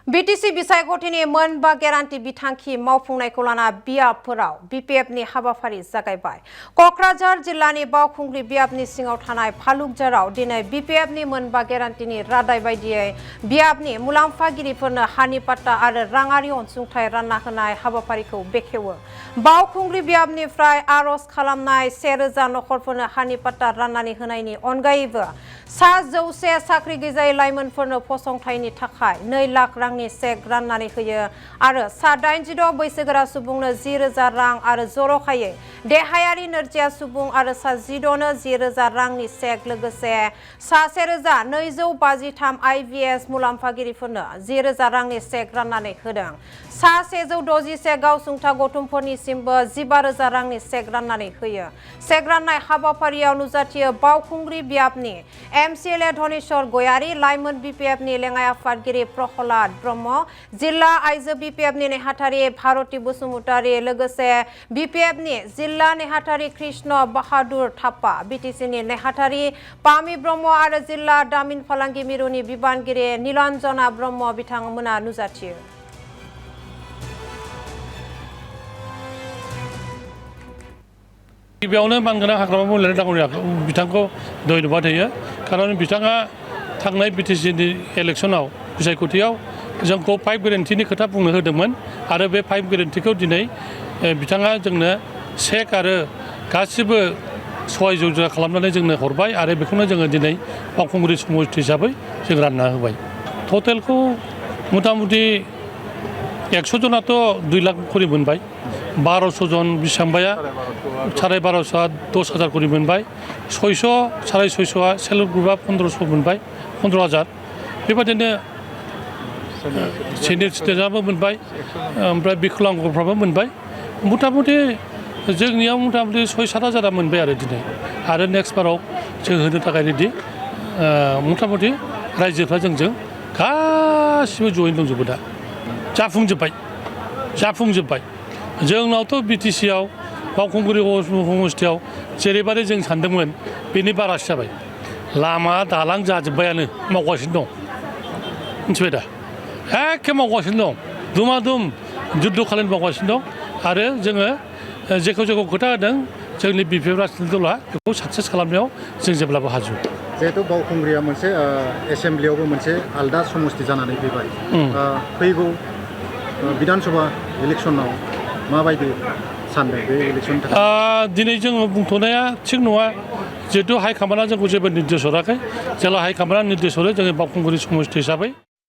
BTC बिसायख'थिनि मोनबा guarantee बिथांखि मावफुंनायखौ लाना बियाबफोराव BPFनि हाबाफारि जागायबाय। कक्राझार जिल्लानि बावखुंग्रि बियाबनि सिङाव थानाय फालुकजाराव दिनै BPFनि मोनबा गेरान्टिनि रादाय बायदियै बियाबनि मुलाम्फागिरिफोरनो हानि पाट्टा आरो राङारि अनसुंथाइ रानना होनाय हाबाफारिखौ बेखेवो। बावखुंग्रि बियाबनिफ्राय आर'ज खालामनाय 1000 नखरफोरनो हानि पाट्टा राननानै होनायनि अनगायैबो सा 100 साख्रि गैजायै लाइमोनफोरनो फसंथायनि थाखाय 2 लाख रांनि चेक राननानै होयो आरो सा 86 बैसोगोरा सुबुंनो 10,000 रां आरो जर'खायै देहायारि नोरजिया सुबुं आरो सा 16 नो 10,000 रांनि चेक लोगोसे सा 1253 IVS मुलाम्फागिरिफोरनो 10,000 रांनि चेक राननानै होदों। सा 161 गावसुंथा गौथुमफोरनिसिमबो 15,000 रांनि चेक राननानै होयो। चेक राननाय हाबाफारियाव नुजाथियो बावखुंग्रि बियाबनि MCLA धनेश्वर गयारी, लाइमोन BPFनि लेङाइ आफादगिरि प्रहलाद ब्रह्म, जिल्ला आइजो BPFनि नेहाथारि भारती बसुमतारी, लोगोसे BPFनि जिल्ला नेहाथारि कृष्ण बाहादुर थापा, BTCनि नेहाथारि पामि ब्रह्म आरो जिल्ला दामिन फालांगि मिरुनि बिबानगिरि नीलान्जना ब्रह्म बिथांमोना नुजाथियो। गिबियावनो मानगोनां हाग्रामा महिलारि दांगुरिया बिथांखौ धन्यबाद होयो खारन बिथाङा थांनाय BTCनि इलेक्शनाव बिसायख'थियाव जोंखौ 5 गेरेन्टिनि खोथा बुंनो होदोंमोन आरो बे 5 गेरेन्टिखौ दिनै बिथाङा जोंनो चेक आरो गासिबो सहाय जगार खालामनानै जोंनो हरबाय आरो बेखौनो जोङो दिनै बावखुंग्रि समष्टि हिसाबै जों रानना होबाय। टटेलखौ मथा-मथि 100 जनाथ' 2 लाख खरि मोनबाय, 1200 जन बेसेबांबाया 1250 10,000 खरि मोनबाय, 600 650 सेल्फ हेल्प ग्रुपआ 1500 मोनबाय, 15,000 बेबायदिनो सिनियर सिटिजेनआबो मोनबाय, ओमफ्राय बिकलांगफ्राबो मोनबाय। मथा-मथि जोंनियाव मथा-मथि 6-7 हाजारा मोनबाय आरो दिनै आरो नेक्स्ट बाराव जों होनो थाखाय रेडि। मथा-मथि रायजोफ्रा जोंजों गासिबो जयैनो दंजोबो दा। जाफुंजोब्बाय जोंनावथ' BTCआव बावखुंग्रि समष्टियाव जेरैबायदि जों सानदोंमोन बेनि बारासो जाबाय। लामा दालां जाजोब्बायानो, मावगासिनो दं, मिथिबाय दा, एखे मावगासिनो दं, दुम जुद्ध खालामनो मावगासिनो दं आरो जोङो जेखौ खोथा होदों जोंनि BPF राजनितिक दला बेखौ साक्सेस खालामनायाव जों जेब्लाबो हाजु। जिहेतु बावखुंग्रिया मोनसे एसेम्ब्लियावबो मोनसे आलदा समष्टि जानानै फैबाय, फैगौ बिधान सभा इलेक्शनाव माबायदि सानदों बे इलेक्शननि थाखाय? दिनै जोङो बुंथ'नाया थिग नङा, जिहेतु हाइकमान्डआ जोंखौ जेबो निर्देश हराखै। जेला हाइकमान्डआ निर्देश हरो जोङो बावखुंग्रि समष्टि हिसाबै